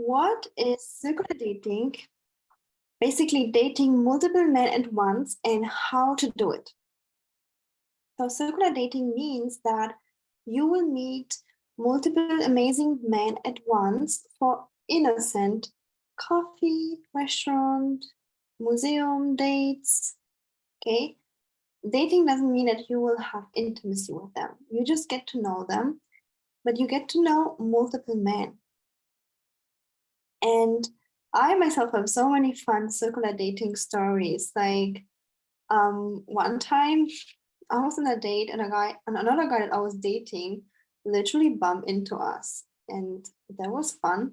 what is circular dating? Basically, dating multiple men at once and how to do it. So, circular dating means that you will meet multiple amazing men at once for innocent coffee, restaurant, museum dates. Okay. Dating doesn't mean that you will have intimacy with them. You just get to know them, but you get to know multiple men. And I myself have so many fun circular dating stories. Like one time I was on a date and another guy that I was dating literally bumped into us. And that was fun,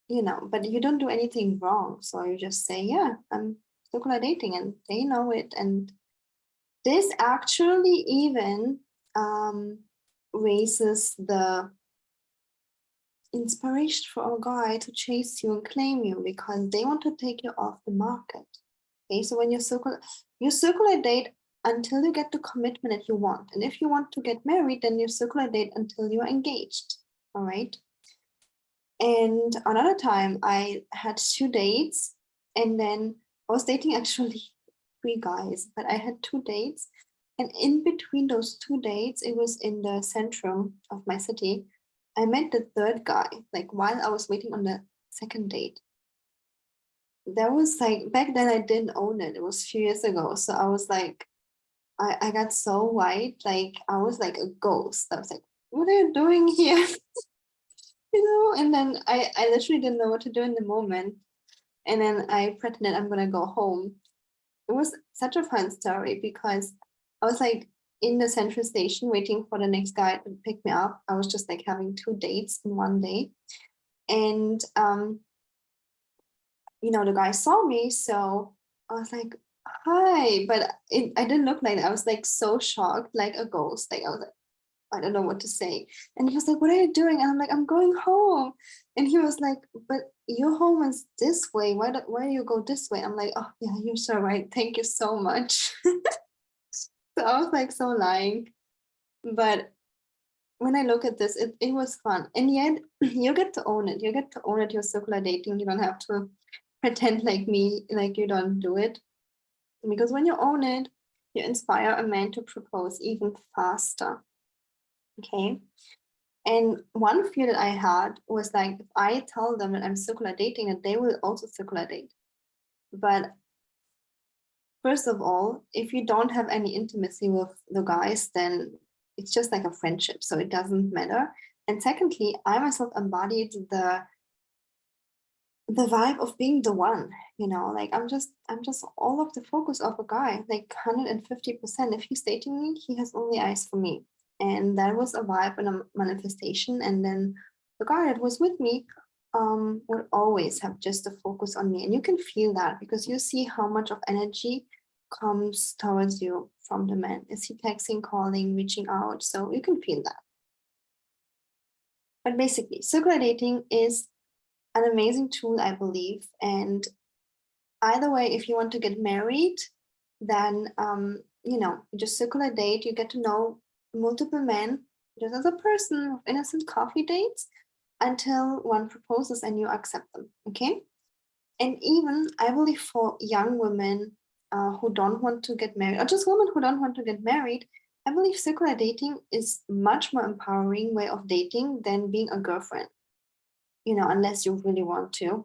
but you don't do anything wrong. So you just say, yeah, I'm circular dating, and they know it. And this actually even raises the inspiration for a guy to chase you and claim you because they want to take you off the market. Okay, so when you circular date until you get the commitment that you want. And if you want to get married, then you circular date until you are engaged. All right. And another time I had 2 dates, and then I was dating actually 3 guys, but I had 2 dates. And in between those 2 dates, it was in the centrum of my city. I met the 3rd guy, like while I was waiting on the 2nd date. That was like, back then I didn't own it. It was a few years ago. So I was like, I got so white, like I was like a ghost. I was like, what are you doing here? And then I literally didn't know what to do in the moment. And then I pretended I'm gonna go home. It was such a fun story because I was like in the central station waiting for the next guy to pick me up. I was just like having 2 dates in one day. And the guy saw me, so I was like, hi, but I didn't look like that. I was like so shocked, like a ghost. Like I was like, I don't know what to say. And he was like, what are you doing? And I'm like, I'm going home. And he was like, but your home is this way. Why do you go this way? I'm like, oh yeah, you're so right. Thank you so much. So I was like so lying. But when I look at this, it was fun. And yet you get to own it. You get to own it. You're circular dating. You don't have to pretend like me, like you don't do it. Because when you own it, you inspire a man to propose even faster. Okay. And one fear that I had was like, if I tell them that I'm circular dating, that they will also circular date. But first of all, if you don't have any intimacy with the guys, then it's just like a friendship. So it doesn't matter. And secondly, I myself embodied the vibe of being the one, like I'm just all of the focus of a guy, like 150%. If he's dating me, he has only eyes for me. And that was a vibe and a manifestation. And then the guy that was with me would always have just the focus on me. And you can feel that because you see how much of energy comes towards you from the man. Is he texting, calling, reaching out? So you can feel that. But basically, circular dating is an amazing tool, I believe. And either way, if you want to get married, then you just circular date. You get to know multiple men just as a person with innocent coffee dates until one proposes and you accept them. Okay. And even I believe for young women who don't want to get married, or just women who don't want to get married, I believe circular dating is much more empowering way of dating than being a girlfriend. Unless you really want to.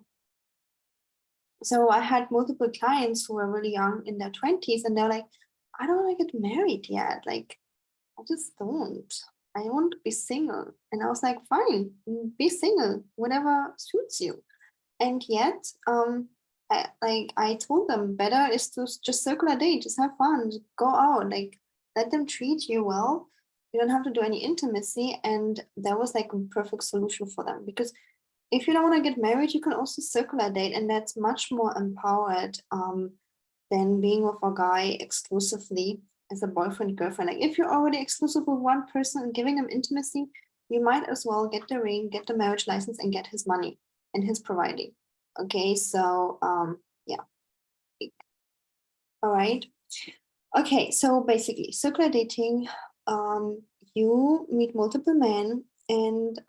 So I had multiple clients who were really young in their 20s, and they're like, I don't want to get married yet. Like, I just don't. I want to be single. And I was like, fine, be single, whatever suits you. And yet, I told them better is to just circular date, just have fun, just go out, like let them treat you well. You don't have to do any intimacy. And that was like a perfect solution for them because if you don't want to get married, you can also circular date, and that's much more empowered than being with a guy exclusively as a boyfriend, girlfriend. Like if you're already exclusive with one person and giving them intimacy, you might as well get the ring, get the marriage license, and get his money and his providing. Okay, so yeah. All right. Okay, so basically, circular dating, you meet multiple men And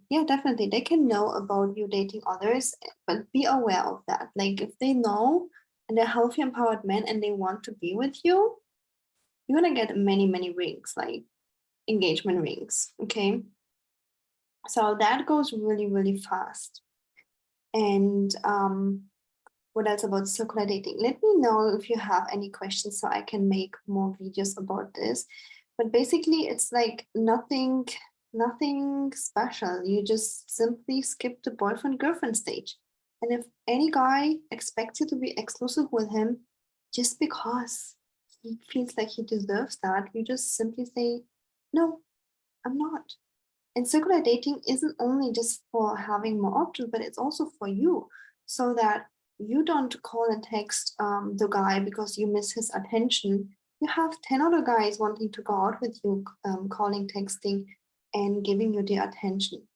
yeah, definitely they can know about you dating others, but be aware of that. Like if they know and they're healthy, empowered men and they want to be with you, you're gonna get many, many rings, like engagement rings. Okay. So that goes really, really fast. And what else about circular dating? Let me know if you have any questions so I can make more videos about this. But basically, it's like nothing special. You just simply skip the boyfriend girlfriend stage. And if any guy expects you to be exclusive with him just because he feels like he deserves that, you just simply say, no, I'm not. And circular dating isn't only just for having more options, but it's also for you, so that you don't call and text the guy because you miss his attention. You have 10 other guys wanting to go out with you, calling, texting, and giving you their attention.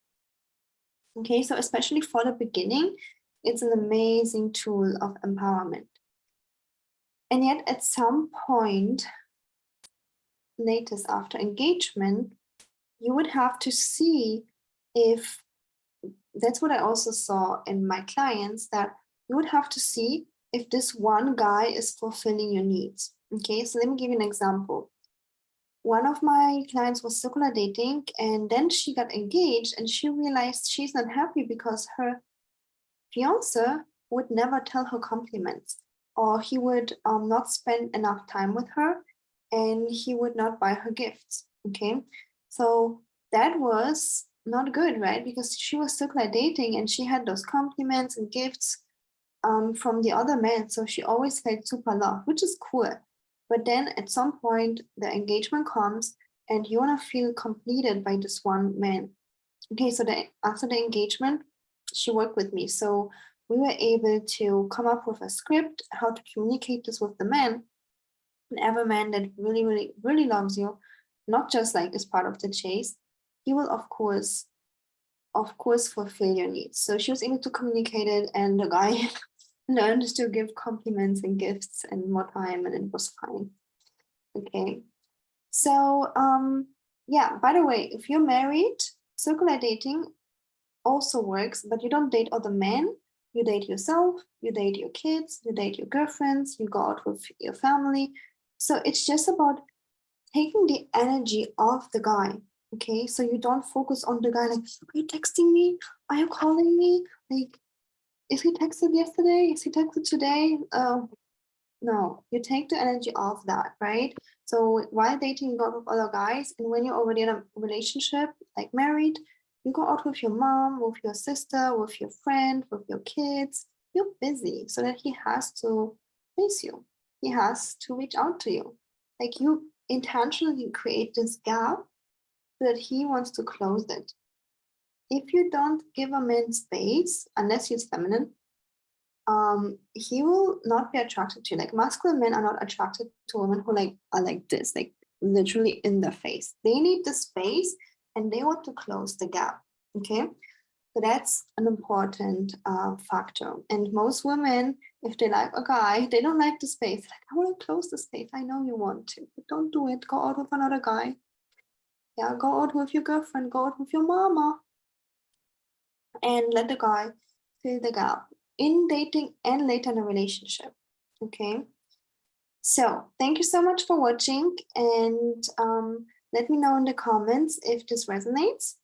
Okay, so especially for the beginning, it's an amazing tool of empowerment. And yet, at some point, latest after engagement, you would have to see if that's what I also saw in my clients, that you would have to see if this one guy is fulfilling your needs. Okay, so let me give you an example. One of my clients was circular dating, and then she got engaged and she realized she's not happy because her fiance would never tell her compliments, or he would not spend enough time with her, and he would not buy her gifts. Okay, so that was not good, right? Because she was circular dating and she had those compliments and gifts from the other men, so she always felt super loved, which is cool. But then at some point the engagement comes and you want to feel completed by this one man. Okay, so after the engagement, she worked with me. So we were able to come up with a script, how to communicate this with the man. And every man that really, really, really loves you, not just like as part of the chase, he will of course, fulfill your needs. So she was able to communicate it, and the guy learned to give compliments and gifts and more time, and it was fine. Okay. So yeah, by the way, if you're married, circular dating also works, but you don't date other men. You date yourself, you date your kids, you date your girlfriends, you go out with your family. So it's just about taking the energy of the guy. Okay, so you don't focus on the guy like, are you texting me? Are you calling me? Like, is he texted yesterday? Is he texted today? No, you take the energy off that, right? So while dating, you go out with other guys, and when you're already in a relationship, like married, you go out with your mom, with your sister, with your friend, with your kids. You're busy, so that he has to face you. He has to reach out to you. Like you intentionally create this gap so that he wants to close it. If you don't give a man space, unless he's feminine, he will not be attracted to you. Like masculine men are not attracted to women who like are like this, like literally in their face. They need the space and they want to close the gap. Okay. So that's an important factor. And most women, if they like a guy, they don't like the space. Like, I want to close the space. I know you want to, but don't do it. Go out with another guy. Yeah, go out with your girlfriend, go out with your mama, and let the guy fill the gap in dating and later in a relationship. Okay. So thank you so much for watching, and let me know in the comments if this resonates.